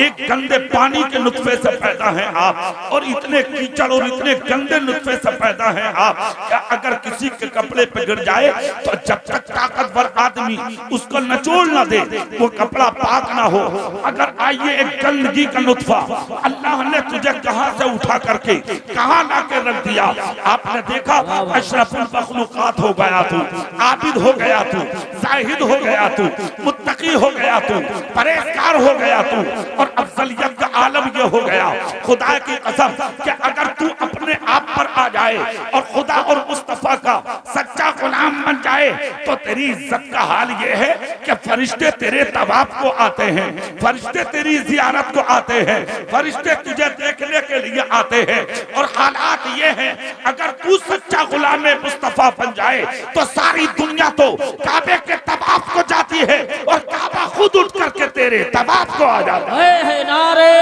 एक गंदे पानी के नुत्फे से पैदा हैं आप, और इतने कीचड़ और इतने गंदे नुत्फे से पैदा हैं आप। क्या अगर किसी के कपड़े पे गिर जाए तो जब तक ताकतवर आदमी उसको नचोड़ ना दे वो कपड़ा पाक ना हो। अगर आइए एक गंदगी का नुत्फा अल्लाह ने तुझे कहां से उठा करके कहां लाके रख दिया। आपने देखा अशरफुल मखलूकात हो गया तू, आबिद हो गया तू, जाहिद हो गया तू, मुत्तकी हो गया तू, परहेजगार हो गया तू, और अफजलियत का आलम ये हो गया। खुदा की कसम कि अगर तू अपने आप पर आ जाए और खुदा और मुस्तफा का सच्चा गुलाम बन जाए तो तेरी इज्जत का हाल ये है कि फरिश्ते तेरे तवाफ को आते हैं, फरिश्ते तेरी जियारत को आते हैं, फरिश्ते तुझे देखने के लिए आते हैं। और हालात ये हैं अगर तू सच्चा गुलाम मुस्तफा बन जाए तो सारी दुनिया तो काबे के तवाफ को जाती है और काबा खुद उठ करके तेरे तवाफ को आ जाता है। नारे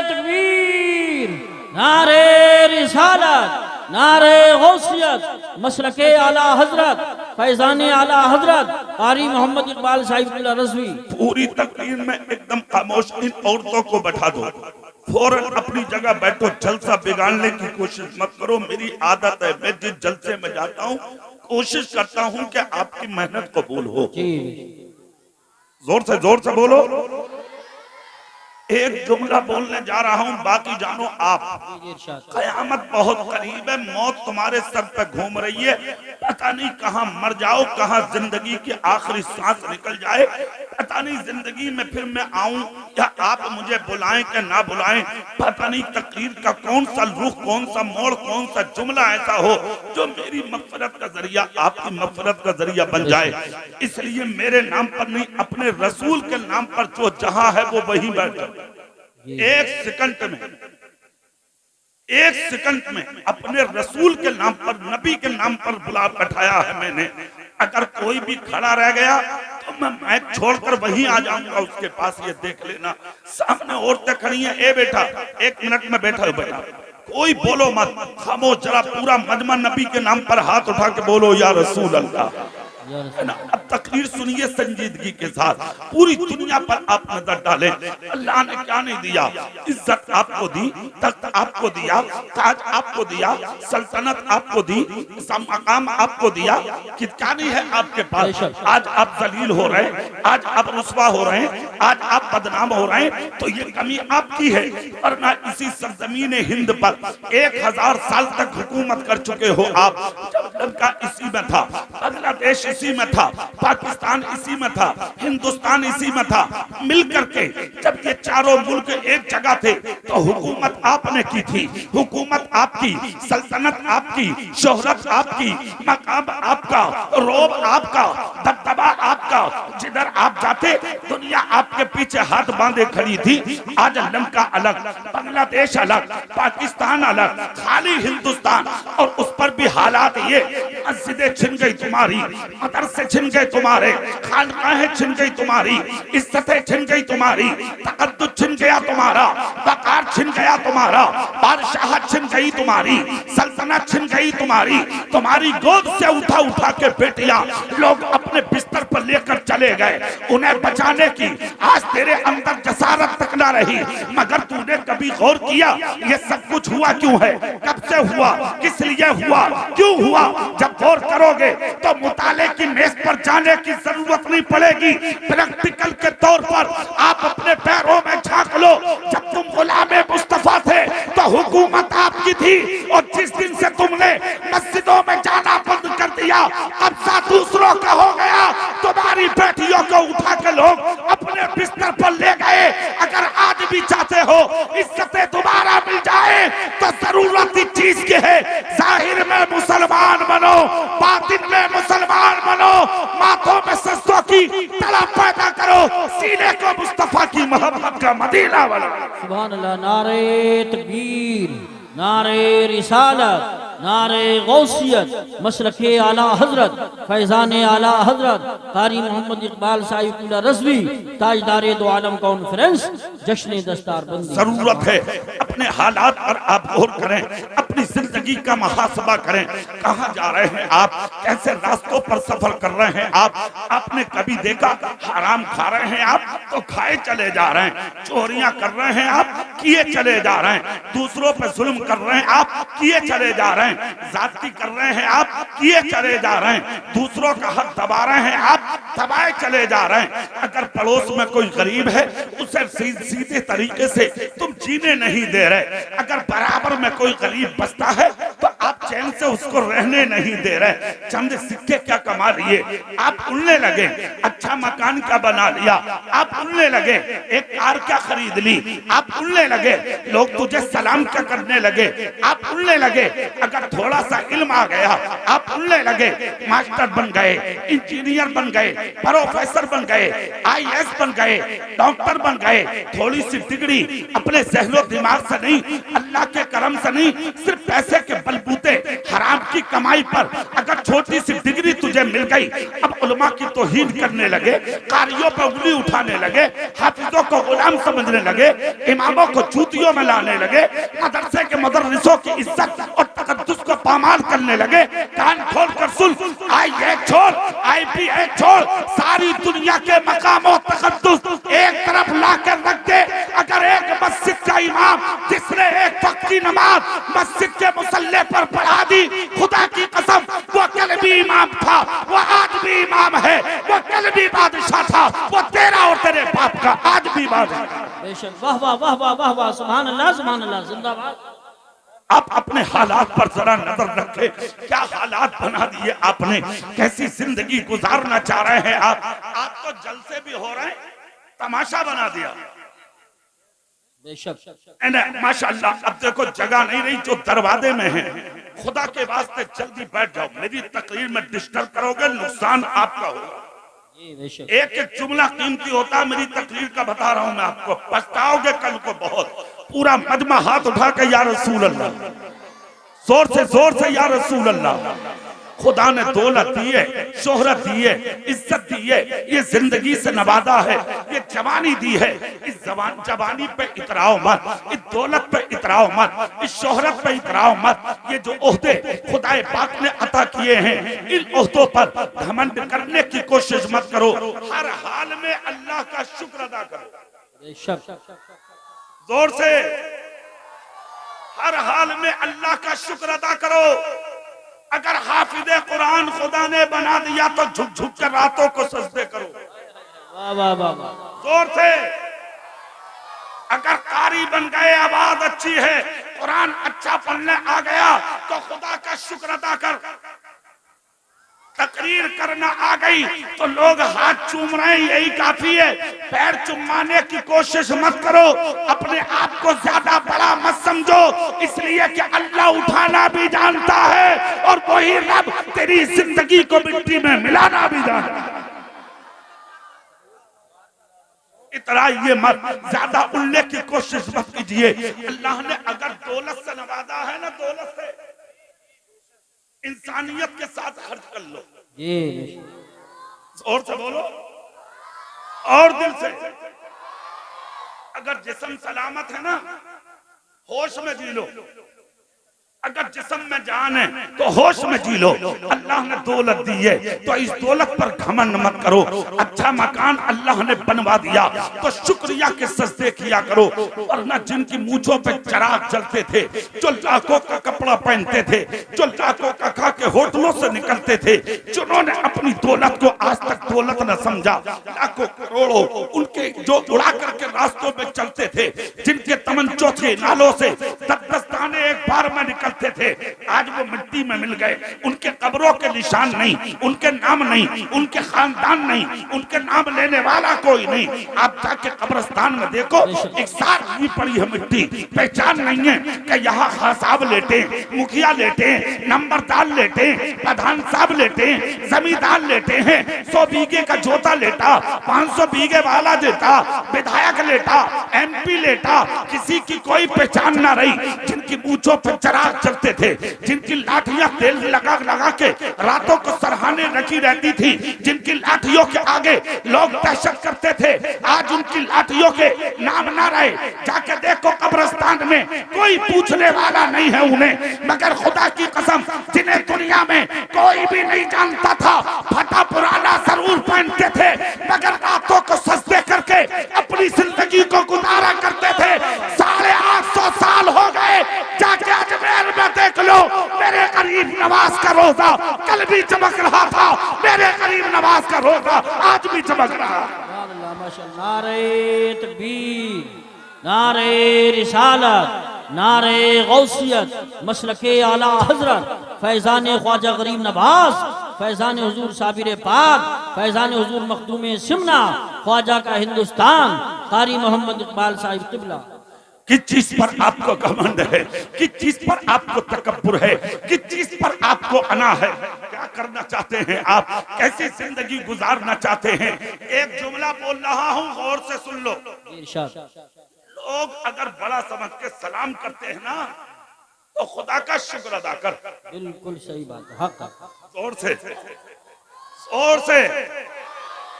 तकबीर, नारे रिसालत, नारे गौसियत, मसलके आला हजरत, फैजाने आला हजरत कारी मोहम्मद इकबाल साहिब रज़वी। पूरी तकरीर में एकदम खामोश, इन औरतों को बैठा दो, फौरन अपनी जगह बैठो, जलसा बिगाड़ने की कोशिश मत करो। मेरी आदत है, मैं जिस जलसे में जाता हूँ कोशिश करता हूँ कि आपकी मेहनत कबूल हो। जोर से बोलो। एक जुमला बोलने जा रहा हूँ, बाकी जानो आप। कयामत बहुत करीब है, मौत तुम्हारे सर पे घूम रही है, पता नहीं कहाँ मर जाओ, कहाँ जिंदगी की आखिरी सांस निकल जाए, पता नहीं जिंदगी में फिर मैं आऊं या आप मुझे बुलाएं कि ना बुलाएं, पता नहीं तकरीर का कौन सा रुख, कौन सा मोड़, कौन सा जुमला ऐसा हो जो मेरी मग़फ़िरत का जरिया, आपकी मग़फ़िरत का जरिया बन जाए। इसलिए मेरे नाम पर नहीं, अपने रसूल के नाम पर जो जहां है वो वहीं बैठा। एक सेकंड में अपने रसूल के नाम पर, नबी के नाम पर बुला बैठाया है मैंने। अगर कोई भी खड़ा रह गया तो मैं माइक छोड़कर वहीं आ जाऊंगा उसके पास। ये देख लेना, सामने औरतें खड़ी हैं, ए बेटा 1 मिनट में बैठा हो बेटा, कोई बोलो मत, खामोश, जरा पूरा मजमा नबी के नाम पर हाथ उठा के बोलो या रसूल अल्लाह। अब तकरीर सुनिए संजीदगी के साथ, पूरी दुनिया पर आप नजर डालें। अल्लाह ने क्या नहीं दिया, इज्जत आपको दी, तख्त आपको दिया, ताज आपको दिया, सल्तनत आपको दी, मकाम आपको दिया, क्या नहीं है आपके पास। आज आप जलील हो रहे हैं, आज आप रुस्वा हो रहे हैं, आज आप बदनाम हो रहे हैं, तो ये कमी आपकी है। वरना इसी सरजमीन हिंद पर 1000 साल तक हुकूमत कर चुके हो आप। श्रीलंका इसी में था, बांग्लादेश इसी में था, पाकिस्तान इसी में था, हिंदुस्तान इसी में था। मिलकर के जब ये चारों मुल्क एक जगह थे तो हुकूमत आपने की थी, हुकूमत आपकी, सल्तनत आपकी, शोहरत आपकी, मकाम आपका, रोब आपका, दबदबा आपका। जिधर आप जाते दुनिया आपके पीछे हाथ बांधे खड़ी थी। आज लंका अलग, बांग्लादेश अलग, पाकिस्तान अलग, खाली हिंदुस्तान, और उस पर भी हालात ये, मस्जिदें छिन गई तुम्हारी, मदरसे छिन गए तुम्हारे, खानकाहें छिन गई तुम्हारी, इज्जतें छिन गई तुम्हारी, तकद्दुस छिन गया तुम्हारा, वकार छिन गया तुम्हारा, बादशाहत छिन गई तुम्हारी, सल्तनत छिन गई तुम्हारी। तुम्हारी गोद से उठा उठा के बेटियां लोग अपने बिस्तर पर लेकर चले गए, उन्हें बचाने की आज तेरे अंदर जसारत तक ना रही। मगर तूने कभी गौर किया ये सब कुछ हुआ क्यों है, कब से हुआ, किस लिए हुआ, क्यों हुआ? जब गौर करोगे तो मुताले की मेज पर जाने की जरूरत नहीं पड़ेगी। प्रैक्टिकल के तौर पर आप अपने पैरों में झांक लो। जब तुम गुलामे मुस्तफा थे तो हुकूमत आपकी थी, और जिस दिन से तुमने मस्जिदों में जाना बंद कर दिया, कब्जा दूसरों का हो गया, तुम्हारी बेटियों को उठा के लोग अपने बिस्तर पर ले गए। अगर आज भी चाहते हो इज्जतें दोबारा मिल जाए तो जरूरत इस चीज की है, जाहिर में मुसलमान बनो, बातिन में मुसलमान बनो, माथों में सजदों की तलब पैदा करो, सीने को मुस्तफा की मोहब्बत का मदीना बनाओ। सुभान अल्लाह। नारे तकबीर, नारे रिसालत, नारे गौसियत, मसलके आला हजरत, फैजाने आला हजरत कारी मोहम्मद इकबाल साहिब रज़वी, ताजदारे दो आलम कॉन्फ्रेंस, जश्न दस्तार बंदी। जरूरत है अपने हालात पर आप गौर करें, अपनी अपनी जिंदगी का मुहासबा करें। कहाँ जा रहे हैं आप, कैसे रास्तों पर सफर कर रहे हैं आप। आपने कभी देखा हराम खा रहे हैं आप तो खाए चले जा रहे हैं, चोरियां कर रहे हैं आप किए चले जा रहे हैं, दूसरों पर जुल्म कर रहे हैं आप किए चले जा रहे हैं, जाती कर रहे हैं आप किए चले जा रहे हैं, दूसरों का हक दबा रहे हैं आप दबाए चले जा रहे हैं। अगर पड़ोस में कोई गरीब है उसे सीधे तरीके से तुम जीने नहीं दे रहे, अगर बराबर में कोई गरीब बसता है तो आप चैन से उसको रहने नहीं दे रहे। चंद सिक्के क्या कमा लिए आप उड़ने लगे, अच्छा मकान क्या बना लिया आप उड़ने लगे, एक कार क्या खरीद ली आप उड़ने लगे, लोग तुझे सलाम क्या करने लगे आप उड़ने लगे। अगर थोड़ा सा इल्म आ गया आप उड़ने लगे, मास्टर बन गए, इंजीनियर बन गए, प्रोफेसर बन गए, आईएएस बन गए, डॉक्टर बन गए। थोड़ी सी डिग्री अपने ज़हनो दिमाग से नहीं, अल्लाह के करम से नहीं, सिर्फ पैसे के बलबूते हराम की कमाई पर अगर छोटी सी डिग्री तुझे मिल गई, अब उलमा की तौहीन करने लगे, कारियों पर उंगली उठाने लगे, हाफिजों को गुलाम समझने लगे, इमामों को चूतियों में लाने लगे, मदरसे के मदरसों की इज्जत और तकद्दुस को पामाल करने लगे। कान खोल कर सुन, आईए छोड़, आईपीए छोड़, सारी दुनिया के मकाम और तकद्दुस एक तरफ लाकर रख दे। अगर एक मस्जिद का इमाम जिसने एक वक्त की नमाज मस्जिद के मुसल्ले पर पढ़ा दी, खुदा की कसम वो कल भी इमाम था, वो आज भी इमाम है, वो कल भी बादशाह था, वो तेरा और तेरे बाप का आज भी बादशाह। बेशक, वाह वाह वाह वाह वाह वाह, सुभान अल्लाह जिंदाबाद। आप अपने हालात पर जरा नजर रखें, क्या हालात बना दिए आपने, कैसी जिंदगी गुजारना चाह रहे हैं आप तो जलसे भी हो रहे हैं, तमाशा बना दिया। माशाअल्लाह अब देखो जगह नहीं रही जो दरवाजे में है, खुदा के वास्ते जल्दी बैठ जाओ, मेरी तकरीर में डिस्टर्ब करोगे नुकसान आपका होगा। एक एक जुमला कीमती होता है, मेरी तकरीर का बता रहा हूं मैं आपको, पछताओगे कल को बहुत। पूरा मजमा हाथ उठा के या रसूल अल्लाह, जोर से या रसूल अल्लाह। खुदा ने दौलत दी है, शोहरत दी है, इज्जत दी है, ये जिंदगी से नवाजा है, ये जवानी दी है, इस जवानी पे इतराओ मत, इस दौलत पे इतराओ मत, इस शोहरत पे इतराओ मत। ये जो ओहदे खुदाए पाक ने अता किए हैं, इन ओहदों पर घमंड करने की कोशिश मत करो, हर हाल में अल्लाह का शुक्र अदा करो। जोर से, हर हाल में अल्लाह का शुक्र अदा करो। अगर हाफिज़े कुरान खुदा ने बना दिया तो झुक झुक कर रातों को सजदे करो। वाह वाह वाह वाह, जोर से। अगर कारी बन गए, आवाज अच्छी है, कुरान अच्छा पढ़ने आ गया तो खुदा का शुक्र अदा कर। तकरीर करना आ गई तो लोग हाथ चूम रहे हैं, यही काफी है, पैर चुमाने की कोशिश मत करो, अपने आप को ज्यादा बड़ा मत समझो, इसलिए कि अल्लाह उठाना भी जानता है और वही रब तेरी जिंदगी को मिट्टी में मिलाना भी जानता है। इतराइए मत, ज्यादा उड़ने की कोशिश मत कीजिए। अल्लाह ने अगर दौलत से नवाजा है ना, दौलत से, इंसानियत के साथ खर्च कर लो। और से बोलो और दिल से। अगर जिस्म सलामत है ना, होश में जी लो। अगर जिस्म में जान है तो होश में जी लो। अल्लाह ने दौलत दी है तो इस दौलत पर घमंड मत करो। अच्छा मकान अल्लाह ने बनवा दिया तो शुक्रिया के सजदे किया करो। वरना जिनकी मूंछों पे चिराग जलते थे, जो लाखों का कपड़ा पहनते थे, जो लाखों का खा के होटलों से निकलते थे, जिन्होंने अपनी दौलत को आज तक दौलत न समझा, लाखों करोड़ों उनके जो उड़ा करके रास्तों में चलते थे, जिनके तमंचों के नालों से 10-10 दाने एक बार में निकलते थे, आज वो मिट्टी में मिल गए। उनके कब्रों के निशान नहीं, उनके नाम नहीं, उनके खानदान नहीं, उनके नाम लेने वाला कोई नहीं। आप जाके कब्रिस्तान में देखो, एक साथ ही पड़ी है मिट्टी, पहचान नहीं है कि यहाँ खान साहब लेटे, मुखिया लेटे, नंबरदार लेटे, प्रधान साहब लेटे, जमींदार लेटे हैं, 100 बीघे का जोता लेटा, 500 बीघे वाला देता, विधायक लेटा, MP लेटा, किसी की कोई पहचान ना रही। जिनकी मूंछों पर चिराग जलते थे, जिनकी लाठियां तेल लगा लगा के रातों को सरहाने रखी रहती थी, जिनकी लाठियों के आगे लोग दहशत करते थे, आज उनकी लाठियों के नाम ना रहे। जाके देखो कब्रिस्तान में कोई पूछने वाला नहीं है उन्हें, मगर खुदा की कसम जिन्हें दुनिया में कोई भी नहीं जानता था, फटा पुराना जरूर पहनते थे, मगर रातों को सजदे करके अपनी जिंदगी को गुजारा करते थे। 850 साल हो गए, जाके अजमेर में देख लो, मेरे करीब नवाज का रोजा कल भी चमक रहा था, मेरे करीब नवाज का रोजा आज भी चमक रहा। नारे तकबीर, नारे रिसालत, नारे गौसियत, मसलके आला हजरत, फैजान ख्वाजा गरीब नवाज, फैजान हुजूर साबिर पाक, फैजान हुजूर मखदूम सिमना, ख्वाजा का हिंदुस्तान, कारी मोहम्मद इकबाल साहिब किबला। किस चीज पर आपको घमंड है, किस चीज पर आपको तकब्बुर है, किस चीज पर आपको अना है, क्या करना चाहते हैं आप, कैसी जिंदगी गुजारना चाहते हैं? एक जुमला बोल रहा हूं, गौर से सुन लो। लोग अगर बड़ा समझ के सलाम करते हैं ना, तो खुदा का शुक्र अदा कर। बिल्कुल सही बात है, हक। जोर से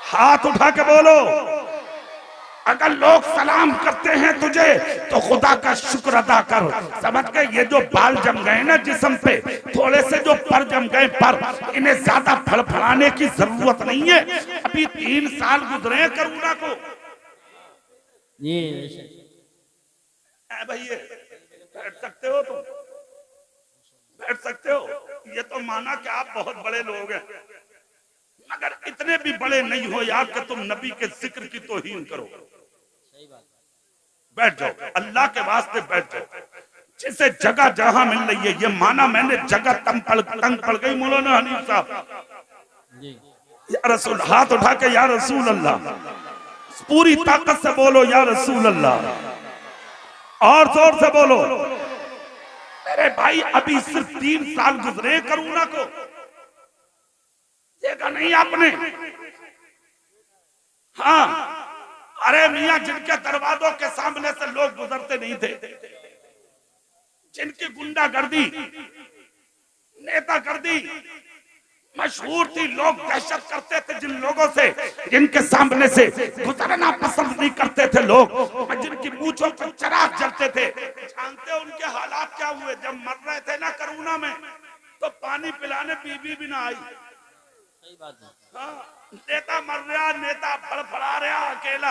हाथ उठा के बोलो, अगर लोग सलाम करते हैं तुझे तो खुदा का शुक्र अदा कर। समझ गए? ये जो बाल जम गए ना जिस्म पे, थोड़े से जो पर जम गए पर, इन्हें ज्यादा फड़फड़ाने की जरूरत नहीं है। अभी 3 साल गुजरे करोना को। ये भैया बैठ सकते हो, तुम बैठ सकते हो। ये तो माना कि आप बहुत बड़े लोग हैं, मगर इतने भी बड़े नहीं हो यार कि तुम नबी के जिक्र की तौहीन करो। बैठ जाओ, अल्लाह के वास्ते बैठ जाओ। जिसे जगह जहां मिल रही है, ये माना मैंने जगह तंग पड़ गई। मौलाना हनीफ साहब, या रसूल, हाथ उठा के या रसूल अल्लाह, पूरी ताकत से बोलो या रसूल अल्लाह, और जोर से बोलो। मेरे भाई अभी सिर्फ 3 साल गुजरे करोना को, देखा नहीं आपने? हाँ, अरे मियां, जिनके दरवाजों के सामने से लोग गुजरते नहीं थे, जिनकी गुंडागर्दी नेतागर्दी मशहूर थी, लोग दहशत करते थे जिन लोगों से, जिनके सामने से गुजरना पसंद नहीं करते थे लोग, जिनकी मूंछों पर चिराग जलते थे। जानते हो उनके हालात क्या हुए? जब मर रहे थे ना करोना में, तो पानी पिलाने बीबी भी ना आई। सही बात है। हाँ, नेता मर रहा, नेता फड़फड़ा रहा अकेला,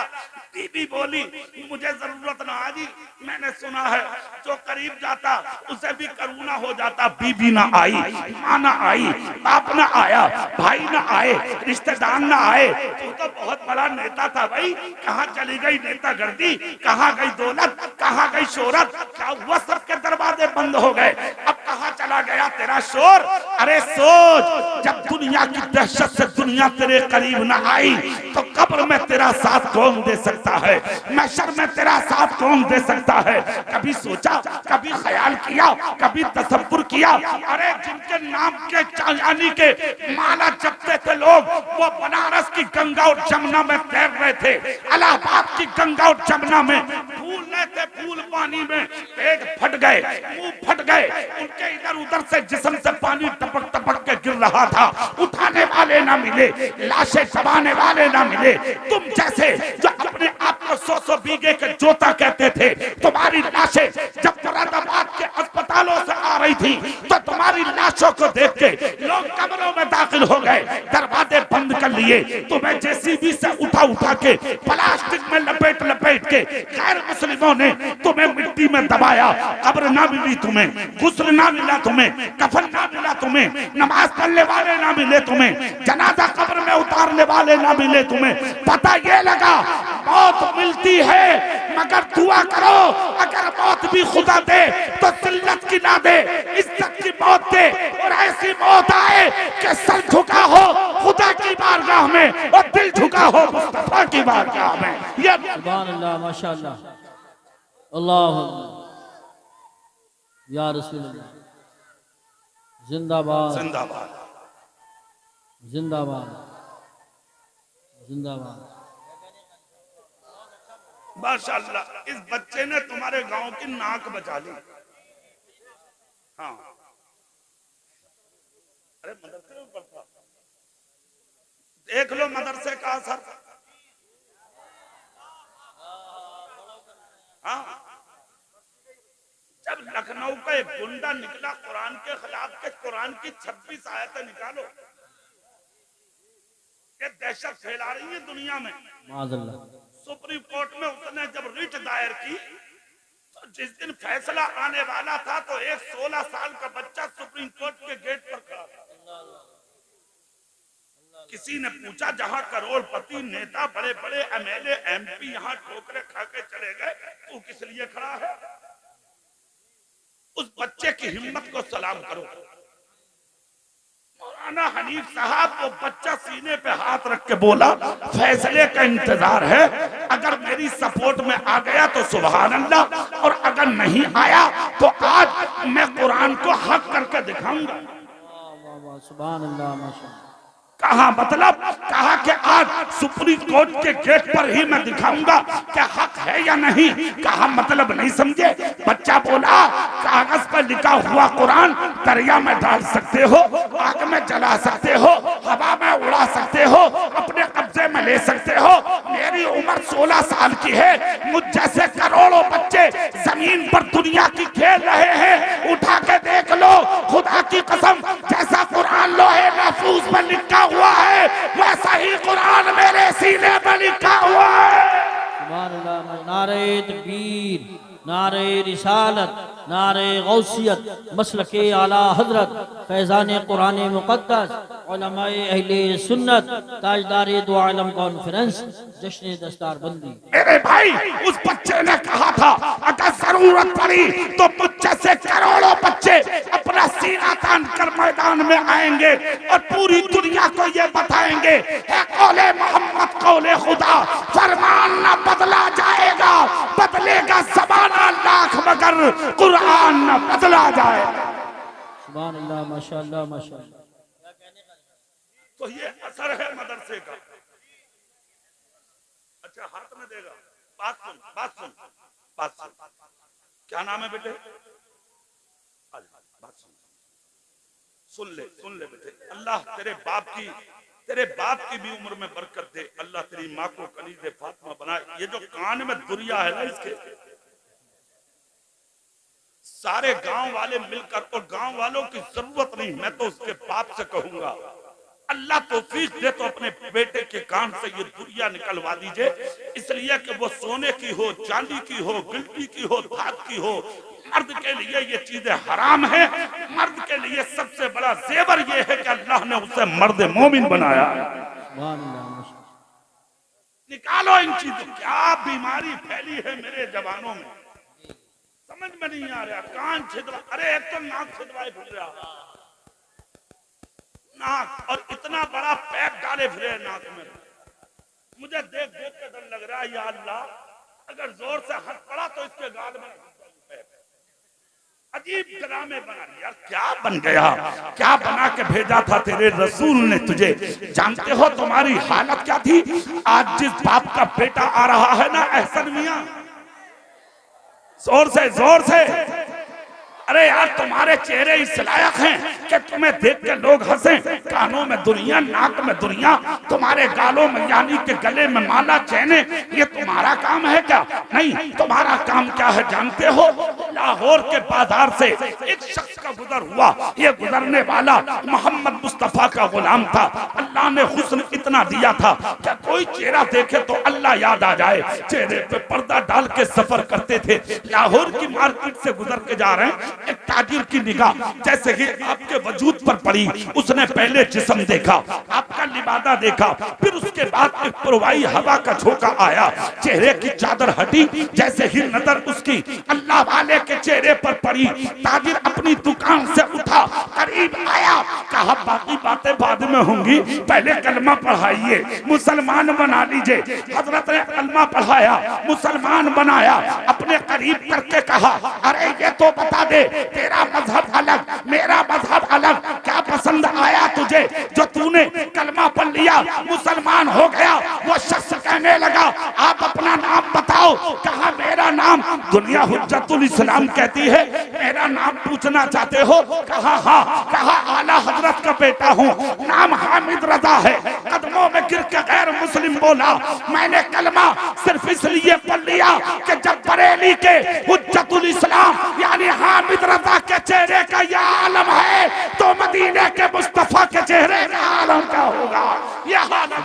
बीबी बोली मुझे जरूरत ना आई। मैंने सुना है जो करीब जाता उसे भी करोना हो जाता। बीबी ना आई, माँ ना आई, बाप ना आया, भाई ना आए, रिश्तेदार ना आए। तू तो बहुत बड़ा नेता था भाई, कहाँ चली गई नेतागर्दी, कहाँ गई दौलत, कहाँ गई शोहरत, क्या हुआ? सबके दरवाजे बंद हो गए, अब कहाँ चला गया तेरा शोर? अरे सोच, जब दुनिया की दहशत से दुनिया तेरे करीब न आई, तो कब्र में तेरा साथ कौन दे सकता है? महशर में तेरा साथ कौन दे सकता है? कभी सोचा, कभी ख्याल किया, कभी तसव्वुर किया? अरे जिनके नाम के यानी के माला जपते थे लोग, वो बनारस की गंगा और जमुना में तैर रहे थे, इलाहाबाद की गंगा और जमुना में फूल रहे थे, फूल पानी में, पेट फट गए, मुंह फट गए, उनके इधर उधर से जिस्म से पानी टपक टपक के गिर रहा था, उठाने वाले ना मिले, लाशें दबाने वाले ना मिले। तुम जैसे जो अपने आप को 100 बीघे के जोता कहते थे, तुम्हारी लाशें जब मुरादाबाद के अस्पतालों से आ रही थी, तो तुम्हारी लाशों को देख के लोग कमरों में दाखिल हो गए, दरवाजे बंद कर लिए, तुम्हें जेसीबी से उठा उठा के प्लास्टिक में लपेट लपेट के गैर मुस्लिमों ने तुम्हें मिट्टी में दबाया। कब्र ना मिली तुम्हें, गुस्ल ना मिला तुम्हें, कफन ना मिला तुम्हें, नमाज पढ़ने वाले ना मिले तुम्हें, जनाजा कब्र में उतारने वाले ना मिले तुम्हें। पता ये लगा मौत मिलती है, मगर दुआ करो अगर मौत भी खुदा दे तो जिल्लत की ना दे, इज्जत की मौत दे, और ऐसी मौत आए कि सर झुका हो खुदा की बारगाह में और दिल झुका हो मुस्तफा की बारगाह में। ये सुभान अल्लाह, माशाअल्लाह, अल्लाह या रसूल अल्लाह, जिंदाबाद जिंदाबाद जिंदाबाद जिंदाबाद। माशाअल्लाह, इस बच्चे ने तुम्हारे गांव की नाक बचा ली। हाँ, अरे मदरसे में पढ़ता, देख लो मदरसे का असर। हाँ, जब लखनऊ का एक गुंडा निकला कुरान के खिलाफ के कुरान की 26 आयतें निकालो, ये दहशत फैला रही है दुनिया में। माज़अल्लाह। सुप्रीम कोर्ट में उसने जब रिट दायर की तो जिस दिन फैसला आने वाला था तो एक 16 साल का बच्चा सुप्रीम कोर्ट के गेट पर खड़ा था। किसी ने पूछा, जहां करोड़पति नेता बड़े बड़े एमएलए एमपी यहाँ ठोकरे खा के चले गए, तू किस लिए खड़ा है? उस बच्चे की हिम्मत को सलाम करो। मौलाना हनीफ साहब, वो बच्चा सीने पे हाथ रख के बोला, फैसले का इंतजार है, अगर मेरी सपोर्ट में आ गया तो सुभान अल्लाह, और अगर नहीं आया तो आज मैं कुरान को हक करके दिखाऊंगा। सुभान अल्लाह, माशाअल्लाह। कहा मतलब, कहा कि आज सुप्रीम कोर्ट के गेट पर ही मैं दिखाऊंगा क्या हक है या नहीं। कहा मतलब नहीं समझे। बच्चा बोला, कागज पर लिखा हुआ कुरान दरिया में डाल सकते हो, आग में जला सकते हो, हवा में उड़ा सकते हो, अपने कब्जे में ले सकते हो। मेरी उम्र 16 साल की है, मुझ जैसे करोड़ों बच्चे जमीन पर दुनिया की खेल रहे हैं। उठा के देख लो, खुदा की कसम, जैसा कुरान लोहे महफूज पर लिखा हुआ है वैसा ही कुरान मेरे सीने पर लिखा हुआ है। सुभान अल्लाह। नारे तकबीर, नारे रिसालत, नारे गौसियत, मसलके आला हजरत, फैज़ान कुरान मुक़द्दस, उलमाए अहले सुन्नत, ताजदारे दो आलम कॉन्फ्रेंस, जश्न दस्तारबंदी। मेरे भाई, उस बच्चे ने कहा था, अगर जरूरत पड़ी तो मुझ जैसे करोड़ों बच्चे अपना सीना तान कर मैदान में आएंगे और पूरी दुनिया को ये बताएंगे, है कौले मोहम्मद कौले खुदा, फरमान न बदला जाएगा, बदलेगा ज़माना लाख मगर कुरान न बदला जाएगा। सुभान अल्लाह, माशाअल्लाह, माशाअल्लाह। तो ये असर है मदरसे का। अच्छा, हाथ में देगा, बात सुन, बात सुन, बात सुन। क्या नाम है बेटे? बात सुन, सुन ले बेटे। अल्लाह तेरे बाप की भी उम्र में बरकत दे। अल्लाह तेरी माँ को कलीज़े फातिमा बनाए। ये जो कान में दुरिया है ना, इसके सारे गांव वाले मिलकर, और गांव वालों की जरूरत नहीं, मैं तो उसके बाप से कहूंगा, अल्लाह तौफीक दे तो अपने बेटे के कान से ये दुनिया निकलवा दीजिए। इसलिए कि वो सोने की हो, चांदी की हो, गिल्टी की हो, धात की हो, मर्द के लिए ये चीजें हराम है। मर्द के लिए सबसे बड़ा जेवर ये है कि अल्लाह ने उसे मर्द मोमिन बनाया। निकालो इन चीजों। क्या बीमारी फैली है मेरे जवानों में, समझ में नहीं आ रहा। कान छिदवा, अरे एक तो नाक छिदवाए फिर रहा, नाक, और इतना बड़ा पैक डाले फिरे नाक में। मुझे देख देख के डर लग रहा है, या अल्लाह, अगर जोर से हाथ पड़ा तो इसके गाल में। अजीब ड्रामे बना यार, क्या बन गया, क्या बना के भेजा था तेरे रसूल ने तुझे। जानते हो तुम्हारी हालत क्या थी? आज जिस बाप का बेटा आ रहा है ना, एहसन मियां, जोर से, अरे यार, तुम्हारे चेहरे इस लायक हैं कि तुम्हें देख के लोग हंसें। कानों में दुनिया, नाक में दुनिया, तुम्हारे गालों में यानी के गले में माला, चैने, ये तुम्हारा काम है क्या? नहीं, तुम्हारा काम क्या है जानते हो? लाहौर के बाजार से एक शख्स का गुजर हुआ। ये गुजरने वाला मोहम्मद मुस्तफा का गुलाम था। अल्लाह ने हुस्न इतना दिया था क्या कोई चेहरा देखे तो अल्लाह याद आ जाए। चेहरे पे पर्दा डाल के सफर करते थे। लाहौर की मार्केट से गुजर के जा रहे हैं, एक ताजिर की निगाह जैसे ही आपके वजूद पर पड़ी, उसने पहले जिस्म देखा, आपका लिबादा देखा, फिर उसके बाद एक पुरवाई हवा का झोंका आया, चेहरे की चादर हटी। जैसे ही नजर उसकी अल्लाह वाले के चेहरे पर पड़ी, ताजिर अपनी दुकान से उठा, करीब आया, कहा बाकी बातें बाद में होंगी, पहले कलमा पढ़ाइए, मुसलमान बना लीजिए। हजरत ने कलमा पढ़ाया, मुसलमान बनाया, अपने करीब करके कहा, अरे ये तो बता दे, तेरा मजहब अलग, मेरा मजहब अलग, क्या पसंद आया तुझे जो तूने कलमा पढ़ लिया, मुसलमान हो गया? वो शख्स कहने लगा, आप अपना नाम बताओ। कहा मेरा नाम, दुनिया हुज्जतुल इस्लाम कहती है, मेरा मेरा नाम पूछना चाहते हो? कहा हाँ। कहा आला हजरत का बेटा हूँ, नाम हामिद रजा है। कदमों में गिर के गैर मुस्लिम बोला, मैंने कलमा सिर्फ इसलिए पढ़ लिया कि जब बरेली के हुज्जतुल इस्लाम यानी हामिद रजा के चेहरे का यह आलम है तो मदीने के मुस्तफा के चेहरे का आलम क्या होगा। यह हालत,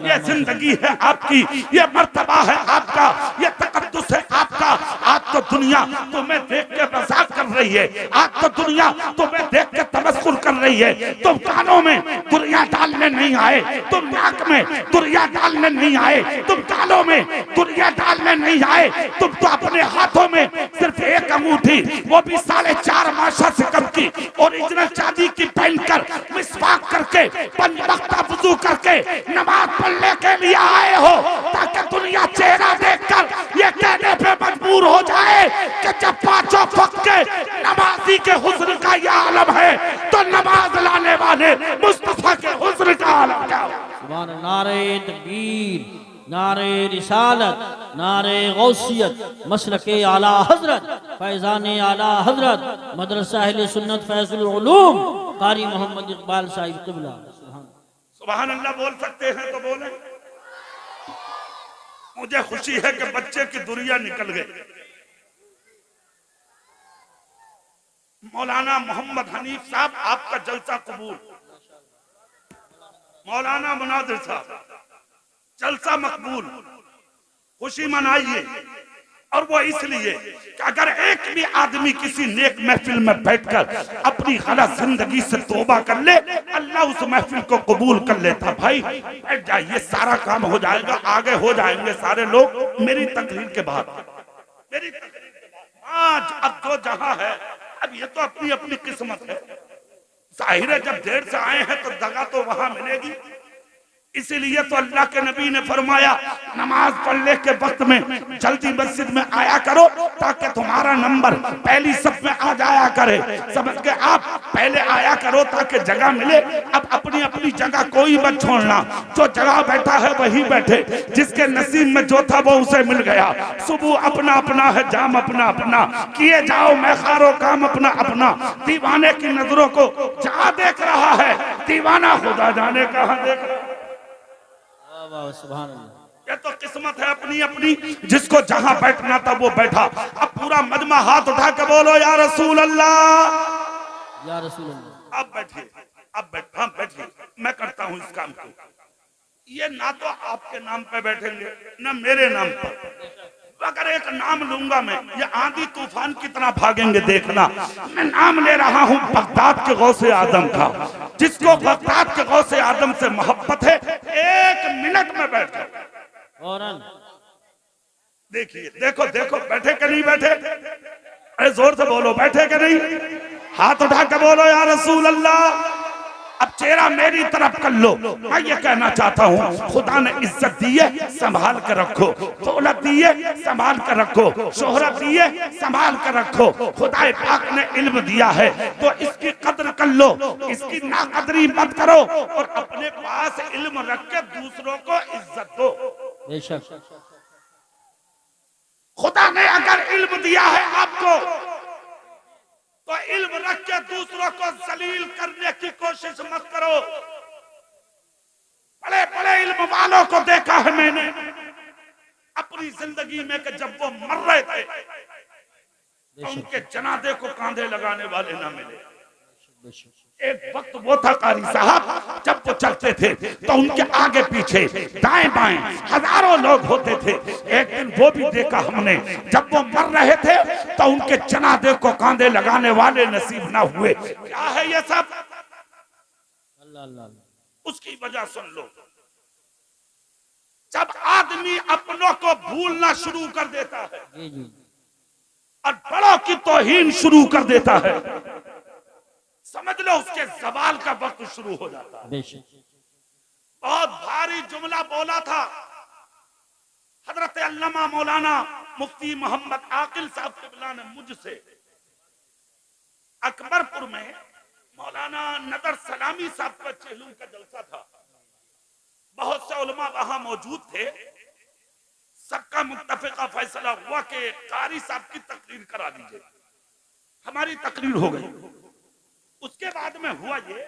ये जिंदगी है आपकी, ये मर्तबा है आपका, ये तकद्दुस है आपका। आज तो दुनिया तुम्हें देख के मजाक कर रही है, आज तो दुनिया तुम्हें देख के तबस्सुर कर रही है। तुम कानों में दुनिया डालने नहीं आए, तुम नाक में दुनिया डालने नहीं आए, तुम तालों में दुनिया डालने नहीं आए। तुम तो अपने हाथों में सिर्फ एक अंगूठी, वो भी 4.5 माशा से कम की ओरिजिनल चांदी की पहनकर मिसवाक करके पंजवक्ता वुजू करके नमाज पढ़ने के लिए आए हो, ताकि दुनिया चेहरा देखकर ये कहने पे मजबूर हो जाए कि जब 5 वक्त के नमाजी के हुस्न का ये आलम है तो नमाज लाने वाले मुस्तफा के हुस्न का आलम क्या हो। नारे तकबीर, नारे रिसालत, नारे गौसियत, मसलके आला हजरत, फैजाने आला हजरत, मदरसा अहले सुन्नत फैजुल उलूम, कारी मोहम्मद इकबाल साहिब क़िबला। सुभान अल्लाह बोल सकते हैं तो बोले। मुझे खुशी है कि बच्चे की दुरिया निकल गई। मौलाना मोहम्मद हनीफ साहब आपका जलसा कबूल, मौलाना मुनादिर साहब जलसा मकबूल, खुशी मनाइए। और वो इसलिए कि अगर एक भी आदमी किसी नेक महफिल में बैठकर अपनी गलत जिंदगी से तौबा कर ले, अल्लाह उस महफिल को कबूल कर लेता। भाई बैठ जाइए, सारा काम हो जाएगा, आगे हो जाएंगे सारे लोग मेरी तकरीर के बाद। मेरी तकरीर के बाद आज अब जो जहां है, अब ये तो अपनी अपनी किस्मत है। जाहिर है जब देर से आए हैं तो दगा तो वहां मिलेगी। इसीलिए तो अल्लाह के नबी ने फरमाया नमाज पढ़ने के वक्त में जल्दी मस्जिद में आया करो ताकि तुम्हारा नंबर पहली सफ में आ जाया करे। समझ के आप पहले आया करो ताकि जगह मिले। अब अपनी अपनी जगह कोई मत छोड़ना, जो जगह बैठा है वही बैठे, जिसके नसीब में जो था वो उसे मिल गया। सुबह अपना अपना है, जाम अपना अपना, किए जाओ मैखारो काम अपना अपना। दीवाने की नजरों को जहाँ देख रहा है, दीवाना खुदा जाने कहाँ देख रहा है। ये तो किस्मत है अपनी अपनी, जिसको जहां बैठना था वो बैठा। अब पूरा मजमा हाथ उठा के बोलो या रसूल अल्लाह, या रसूल अल्लाह। अब बैठिए, अब बैठिए, मैं करता हूं इस काम को। ये ना तो आपके नाम पे बैठेंगे ना मेरे नाम पर। अगर एक नाम लूंगा मैं, ये आंधी तूफान कितना भागेंगे देखना। मैं नाम ले रहा हूं बगदाद के गौसे आदम का। जिसको बगदाद के गौसे आदम से मोहब्बत है, 1 मिनट में बैठ जाए। देखिए, देखो देखो बैठे कि नहीं बैठे? अरे जोर से बोलो, बैठे कि नहीं? हाथ उठा के बोलो या रसूल अल्लाह। अब चेहरा मेरी तरफ कर लो। मैं ये कहना चाहता हूँ, खुदा ने इज्जत दी है, संभाल कर रखो। दौलत दी है, संभाल कर रखो। शोहरत दी है, संभाल कर रखो। खुदा पाक ने इल्म दिया है तो इसकी कदर कर लो, इसकी नाकदरी मत करो और अपने पास इल्म रख के दूसरों को इज्जत दो। बेशक खुदा ने अगर इल्म दिया है आपको तो इल्म रख के दूसरों को जलील करने की कोशिश मत करो। बड़े बड़े इल्म वालों को देखा है मैंने अपनी जिंदगी में कि जब वो मर रहे थे तो उनके जनाजे को कांधे लगाने वाले ना मिले। एक वक्त वो था कारी साहब, जब वो चलते थे तो उनके आगे पीछे दाएं बाएं हजारों लोग होते थे। एक दिन वो भी देखा हमने, जब वो मर रहे थे तो उनके जनाजे को कांधे लगाने वाले नसीब ना हुए। क्या है ये सब? अल्लाह अल्लाह। उसकी वजह सुन लो। जब आदमी अपनों को भूलना शुरू कर देता है और बड़ों की तौहीन शुरू कर देता है, समझ लो उसके जवाल का वक्त शुरू हो जाता है। बहुत भारी जुमला बोला था हजरत अल्लामा मौलाना मुफ्ती मोहम्मद आकिल साहब क़िबला ने मुझसे। अकबरपुर में मौलाना नदर सलामी साहब का चेहलूम का जलसा था। बहुत से उलमा वहां मौजूद थे। सबका मुत्तफिका फैसला हुआ कि कारी साहब की तकरीर करा दीजिए। हमारी तकरीर हो गई। उसके बाद में हुआ ये,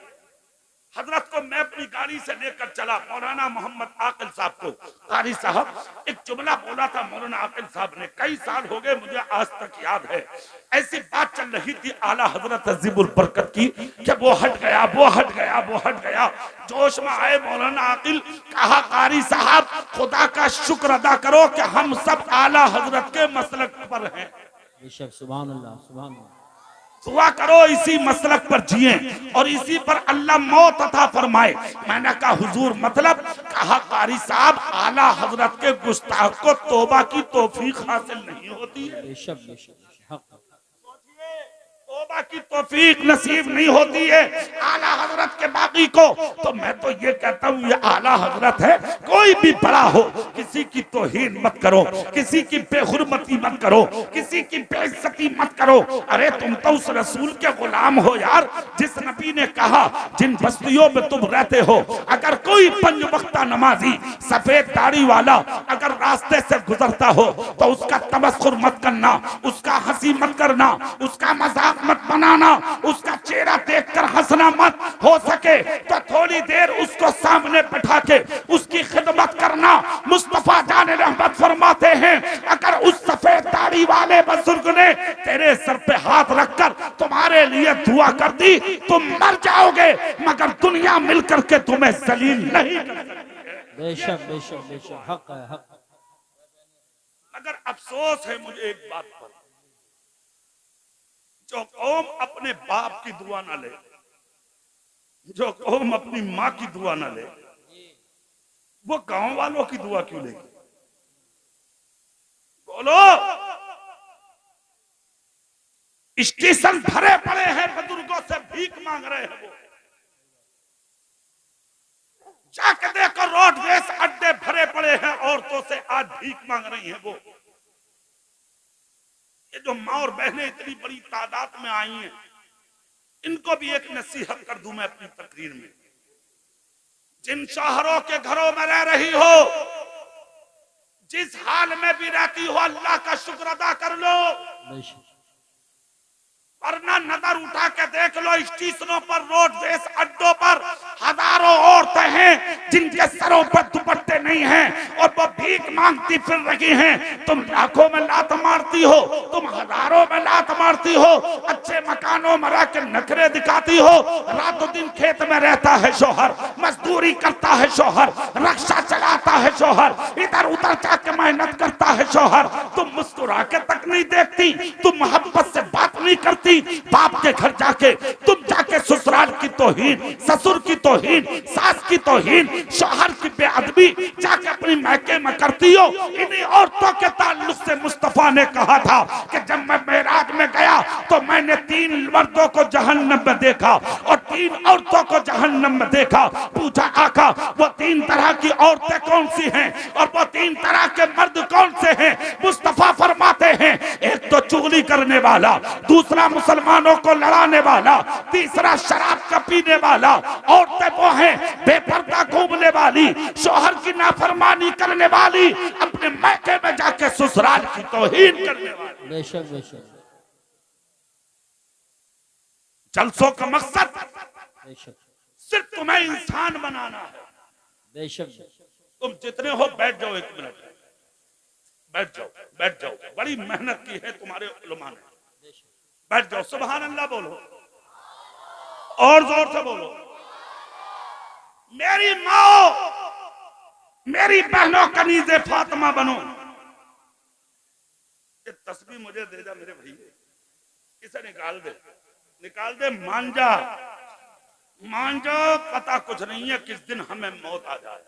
हजरत को मैं अपनी गाड़ी से लेकर चला, मौलाना मोहम्मद आकिल साहब को, कारी साहब एक जुमला बोला था मौलाना आकिल साहब ने, कई साल हो गए मुझे आज तक याद है। ऐसी बात चल रही थी आला हजरत अजीबुल बरकत की कि वो हट गया, वो हट गया, वो हट गया। जोश में आए मौलाना आकिल, कहा कारी साहब खुदा का शुक्र अदा करो कि हम सब आला हजरत के मसलक पर हैं। बेशक, सुभान अल्लाह, सुभान अल्लाह। दुआ करो इसी मसलक पर जिए और इसी पर अल्लाह मौत अता फरमाए। मैंने कहा हुजूर मतलब? कहा कारी साहब आला हजरत के गुस्ताख को तौबा की तौफीक हासिल नहीं होती है। बेशक, बेशक, हक। तौबा की तौफीक नसीब नहीं होती है आला हजरत के बाकी को। तो मैं तो ये कहता हूँ ये आला हजरत है, कोई भी बड़ा हो किसी की तौहीन मत करो, किसी की बेहुरमती मत करो, किसी की बेइज्जती मत करो। अरे तुम तो उस रसूल के गुलाम हो यार, जिस नबी ने कहा जिन बस्तियों में तुम रहते हो अगर कोई पंज वक्ता नमाजी सफेद दाढ़ी वाला अगर रास्ते से गुजरता हो तो उसका तबस्सुर मत करना, उसका हंसी मत करना, उसका मजाक मत बनाना, उसका चेहरा देखकर हंसना मत, हो सके तो थोड़ी देर उसको सामने बैठा के उसकी खिदमत करना। मुस्तफा जाने रहमत फरमाते हैं अगर उस सफेद दाढ़ी वाले बुजुर्ग ने तेरे सर पे हाथ रखकर तुम्हारे लिए दुआ कर दी तुम मर जाओगे मगर दुनिया मिलकर के तुम्हें जलील नहीं कर सकती। बेशक, बेशक, बेशक, हक है, हक। मगर अफसोस है मुझे एक बात पर, जो कौम अपने बाप की दुआ ना ले, जो कौम अपनी माँ की दुआ ना ले, वो गांव वालों की दुआ क्यों लेगी? बोलो। स्टेशन भरे पड़े हैं बुजुर्गों से भीख मांग रहे हैं, वो जाके देखो रोडवेज अड्डे भरे पड़े हैं औरतों से आज भीख मांग रही हैं। वो ये जो माँ और बहनें इतनी बड़ी तादाद में आई हैं, इनको भी एक नसीहत कर दूं मैं अपनी तकरीर में। जिन शौहरों के घरों में रह रही हो, जिस हाल में भी रहती हो, अल्लाह का शुक्र अदा कर लो, वरना नजर उठा के देख लो स्टेशनों पर, रोडवेज अड्डों पर हजारों औरतें हैं जिनके सरों पर दुपट्टे नहीं हैं और वो भीख मांगती फिर रही हैं। तुम लाखों में लात मारती हो, तुम हजारों में लात मारती हो, अच्छे मकानों में रह के नखरे दिखाती हो, रातों दिन खेत में रहता है शौहर, मजदूरी करता है शौहर, रक्षा चलाता है शौहर, इधर उधर जाके मेहनत करता है शौहर, तुम मुस्कुरा के तक नहीं देखती, तुम मोहब्बत से बात नहीं करती। बाप के घर जाके तुम जाके ससुराल की तौहीन, ससुर की तौहीन, सास की तौहीन, शौहर की बेअदबी जाके अपनी मैके में करती हो। इन्हीं औरतों के ताल्लुक से मुस्तफा ने कहा था कि जब मैं मेराज में गया तो मैंने 3 मर्दों को जहन्नम में देखा और 3 औरतों को जहन्नम में देखा। पूछा आका वो 3 तरह की औरतें कौन सी हैं और वो 3 तरह के मर्द कौन से हैं? मुस्तफा फरमाते हैं एक तो चुगली करने वाला, दूसरा मुसलमानों को लड़ाने वाला, तीसरा शराब का पीने वाला, औरतें वो हैं बेपर्दा घूमने वाली, शौहर की नाफरमानी करने वाली, अपने मैके में जाके ससुराल की तौहीन करने वाली। बेशक, बेशक। जलसों का मकसद बेशक सिर्फ तुम्हें इंसान बनाना है। बेशक। तुम जितने हो बैठ जाओ, 1 मिनट बैठ जाओ, बैठ जाओ, बड़ी मेहनत की है तुम्हारे उलमा ने, बैठ जाओ, सुभान अल्लाह बोलो और जोर से बोलो। मेरी माँ, मेरी बहनों कनीज़े फातिमा बनो। ये तस्बीह मुझे दे जा मेरे भाई, इसे निकाल दे, निकाल दे, मान जा, मान जाओ, पता कुछ नहीं है किस दिन हमें मौत आ जाए।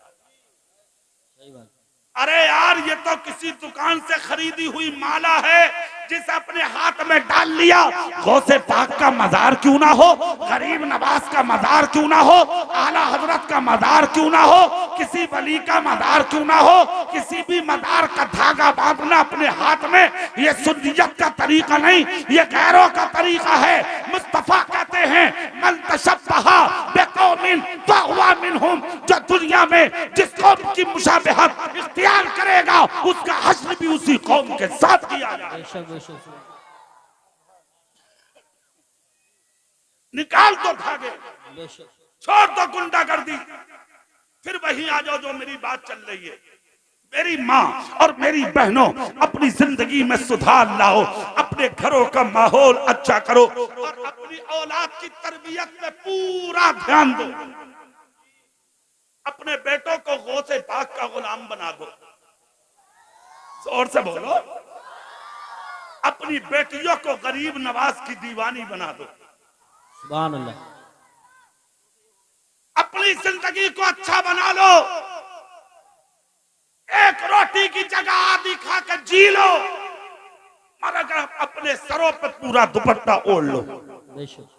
सही बात। अरे यार ये तो किसी दुकान से खरीदी हुई माला है जिसे अपने हाथ में डाल लिया। गौसे पाक का मजार क्यों ना हो, गरीब नवाज का मजार क्यों ना हो, आला हजरत का मजार क्यों ना हो, किसी वली का मजार क्यों ना हो, किसी भी मजार का धागा बांधना अपने हाथ में, ये सुन्नियत का तरीका नहीं, ये गैरों का तरीका है। मुस्तफा कहते हैं मन तशब्बहा बिकौमिन फहुवा मिनहुम, जो दुनिया में जिस कौम की मुशाबहत इख्तियार करेगा उसका हश्र भी उसी कौम के साथ किया जाएगा। निकाल दो धागे, बेशक। छोड़ दो गुंडागर्दी, फिर वहीं आ जाओ जो मेरी बात चल रही है। मेरी माँ और मेरी बहनों, अपनी जिंदगी में सुधार लाओ, अपने घरों का माहौल अच्छा करो और अपनी औलाद की तरबियत में पूरा ध्यान दो। अपने बेटों को गौसे पाक का गुलाम बना दो, जोर से बोलो। अपनी बेटियों को गरीब नवाज की दीवानी बना दो। सुभान अल्लाह। अपनी जिंदगी को अच्छा बना लो, एक रोटी की जगह आधी खा कर जी लो, मगर अपने सरों पर पूरा दुपट्टा ओढ़ लो। बेशक।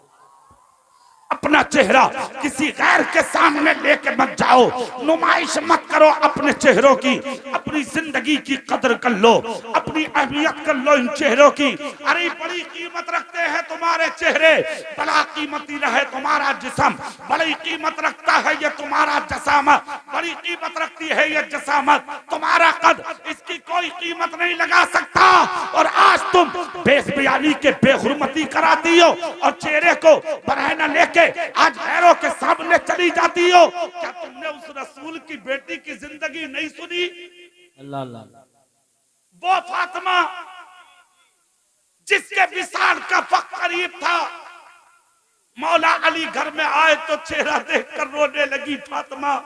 अपना चेहरा किसी गैर के सामने लेके मत जाओ, नुमाइश मत करो अपने चेहरों की। अपनी जिंदगी की कदर कर लो, अपनी अहमियत कर लो इन चेहरों की। अरे बड़ी कीमत रखते हैं तुम्हारे चेहरे, बड़ा कीमती रहे तुम्हारा जिस्म, बड़ी कीमत रखता है ये तुम्हारा जसामत, बड़ी कीमत रखती है ये जसामत, तुम्हारा कद, इसकी कोई कीमत नहीं लगा सकता। और आज तुम बेसबयानी के बेहुरमती कराती हो और चेहरे को बरहना लेके आज गैरों के सामने चली जाती हो। क्या तुमने उस रसूल की बेटी की जिंदगी नहीं सुनी? अल्लाह अल्लाह। वो फातिमा जिसके विसाल का वक्त करीब था, मौला अली घर में आए तो चेहरा देखकर रोने लगी फातिमा।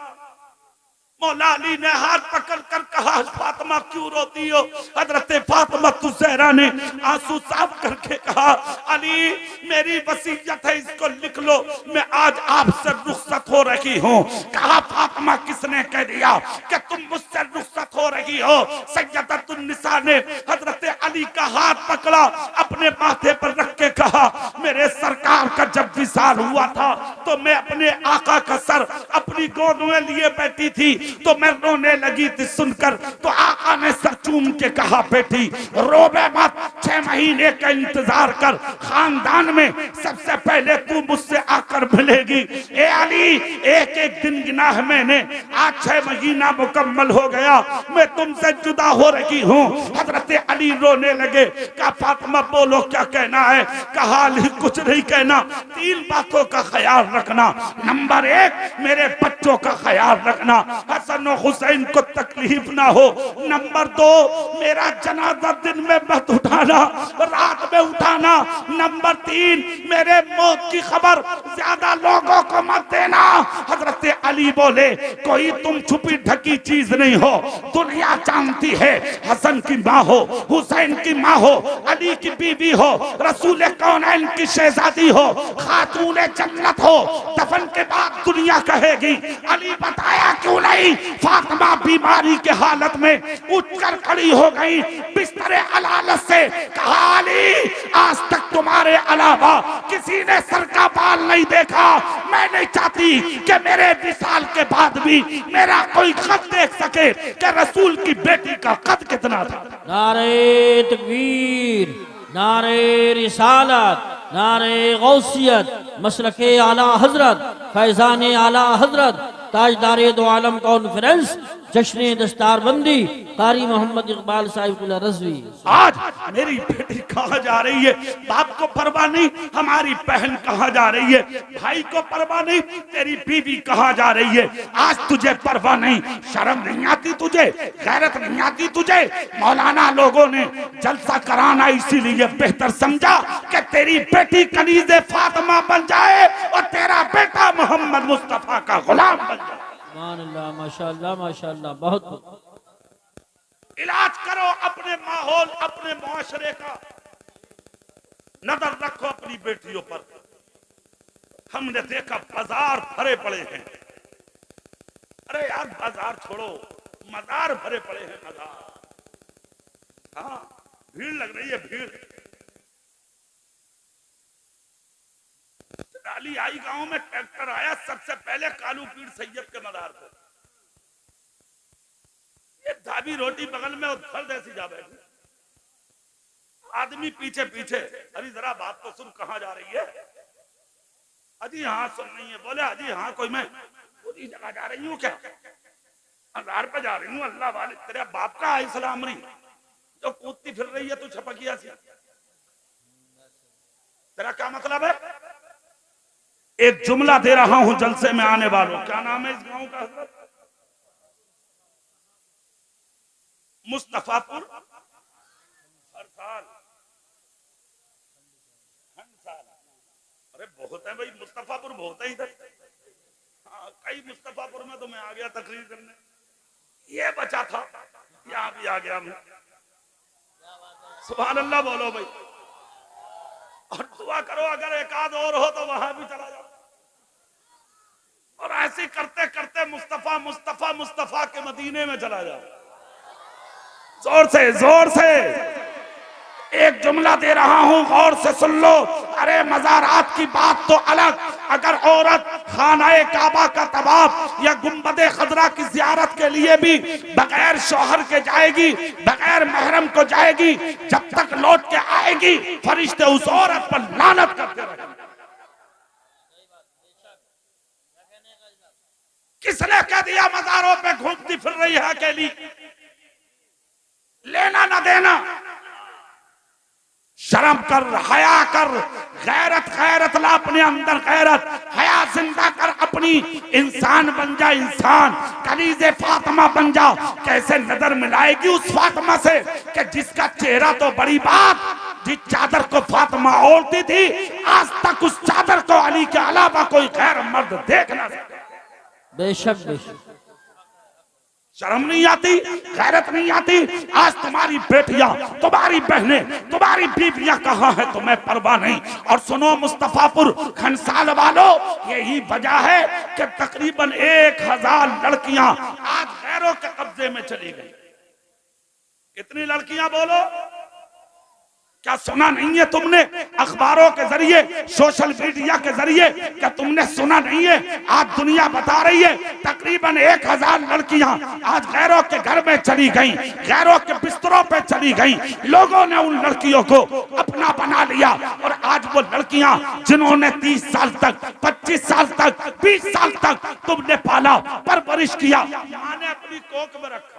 मौला अली ने हाथ पकड़ कर कहा, फातिमा क्यों रोती हो? हजरत फातिमा ज़हरा ने आंसू साफ करके कहा, अली मेरी वसीयत है, इसको लिख लो, मैं आज आपसे रुखसत हो रही हूँ। कहा, फातिमा किसने कह दिया कि तुम मुझसे रुखसत हो रही हो? सैयदतुन निसा ने हजरत अली का हाथ पकड़ा, अपने माथे पर रख के कहा, मेरे सरकार का जब विसाल हुआ था तो मैं अपने आका का सर अपनी गोद में लिए बैठी थी, तो मैं रोने लगी थी सुनकर, तो आका ने सर चूम के कहा, बेटी रोबे मत, 6 महीने का इंतजार कर, खानदान में सबसे पहले तू मुझसे आकर मिलेगी। ए अली, एक एक दिन गिना है मैंने, आज 6 महीना मुकम्मल हो गया, मैं तुमसे जुदा हो रही हूँ। हजरत अली रोने लगे। कहा, फातिमा बोलो क्या कहना है? कहा, अली कुछ नहीं कहना, 3 बातों का ख्याल रखना। नंबर 1, मेरे बच्चों का ख्याल रखना, हसन और हुसैन को तकलीफ ना हो। नंबर 2, मेरा जनाजा दिन में मत उठाना, रात में उठाना। नंबर 3, मेरे मौत की खबर ज्यादा लोगों को मत देना। हजरत अली बोले, कोई तुम छुपी ढकी चीज नहीं हो, दुनिया जानती है। हसन की माँ हो, हुसैन की माँ हो, अली की बीवी हो, रसूल कौनैन की शहजादी हो, खातून जन्नत हो, दफन के बाद दुनिया कहेगी अली बताया क्यों नहीं? फातिमा बीमारी के हालत में उठकर खड़ी हो गई बिस्तर अलालत से। कहा, अली आज तक तुम्हारे अलावा किसी ने सर का बाल नहीं देखा। मैं नहीं चाहती कि मेरे विसाल के बाद भी मेरा कोई कद देख सके कि रसूल की बेटी का कद कितना था। नारे तकबीर, नारे रिसालत, नारे गौसियत, मसलके आला हजरत, फैजान आला हजरत, ताजदारे दो आलम कॉन्फ्रेंस, जश्न दस्तारबंदी, कारी मोहम्मद इकबाल साहिब रज़वी। आज मेरी बेटी कहाँ जा रही है, बाप को परवाह नहीं, हमारी बहन कहाँ जा रही है, भाई को परवाह नहीं, तेरी बीवी कहाँ जा रही है, आज तुझे परवाह नहीं। शर्म नहीं आती तुझे? गैरत नहीं आती तुझे? मौलाना लोगों ने जलसा कराना इसीलिए बेहतर समझा कि तेरी बेटी कनीज़े फातिमा बन जाए और तेरा बेटा मोहम्मद मुस्तफा का गुलाम बन जाए। माशाअल्लाह, माशाअल्लाह, माशाअल्लाह। बहुत इलाज करो अपने माहौल, अपने मुआशरे का, नजर रखो अपनी बेटियों पर। हमने देखा बाजार भरे पड़े हैं। अरे यार बाजार छोड़ो, मजार भरे पड़े हैं, मजार। हाँ, भीड़ लग रही है, भीड़। डाली आई गांव में ट्रैक्टर आया, सबसे पहले कालू पीर सैयद के मजार पे। ये धाबी रोटी बगल में और फल ऐसी जा बैठी, आदमी पीछे पीछे। अरे जरा बात तो सुन, कहाँ जा रही है? अजी हाँ सुन रही है। बोले अजी हाँ, कोई मैं पूरी जगह जा रही हूँ क्या? मजार पे जा रही हूँ। अल्लाह वाले, तेरे बाप का इस्लाम नहीं जो कूदती फिर रही है तू छपकिया सी, तेरा क्या मतलब है? एक जुमला दे रहा हूं जलसे में आने वालों। क्या नाम है इस गांव का हजरत? मुस्तफापुर हरसाल। अरे बहुत है भाई, मुस्तफापुर बहुत है इधर। हाँ, कई मुस्तफापुर में तो मैं आ गया तकरीर करने, ये बचा था, यहाँ भी आ गया मैं। सुभान अल्लाह बोलो भाई, और दुआ करो अगर एक आध और हो तो वहां भी चला जाओ। और ऐसे करते करते मुस्तफा मुस्तफा मुस्तफा के मदीने में चला जाओ। जोर से जोर से एक जुमला दे रहा हूं, गौर से सुन लो। अरे मज़ारात की बात तो अलग, अगर औरत खानाए काबा का तवाफ या गुंबदे खजरा की जियारत के लिए भी बगैर शौहर के जाएगी, बगैर महरम को जाएगी, जब तक लौट के आएगी फरिश्ते उस औरत पर लानत करते रहेंगे। किसने कह दिया मज़ारों पे घूमती फिर रही है अकेली? लेना ना देना, शर्म कर, हया कर, गैरत गैरत ला अपने अंदर, गैरत हया जिंदा कर, अपनी इंसान बन जा, इंसान कलीजे फातिमा बन जा। कैसे नजर मिलाएगी उस फातिमा से कि जिसका चेहरा तो बड़ी बात, जिस चादर को फातिमा ओढ़ती थी आज तक उस चादर को अली के अलावा कोई गैर मर्द देख ना सके। बेशक बेशक। शर्म नहीं आती, गैरत नहीं आती? आज तुम्हारी बेटियां, तुम्हारी बहनें, तुम्हारी बीवियां कहां है तुम्हें परवाह नहीं। और सुनो मुस्तफापुर खनसाल वालों, यही वजह है कि तकरीबन 1000 लड़कियां आज गैरों के कब्जे में चली गई। कितनी लड़कियां बोलो? क्या सुना नहीं है तुमने अखबारों के जरिए, सोशल मीडिया के जरिए? क्या तुमने सुना नहीं है? आज दुनिया बता रही है तकरीबन 1000 लड़कियां आज गैरों के घर में चली गईं, गैरों के बिस्तरों पे चली गईं। लोगों ने उन लड़कियों को अपना बना लिया और आज वो लड़कियां जिन्होंने 30 साल तक, 25 साल तक, 20 साल तक तुमने पाला, परवरिश किया, मां ने अपनी कोख में रखा,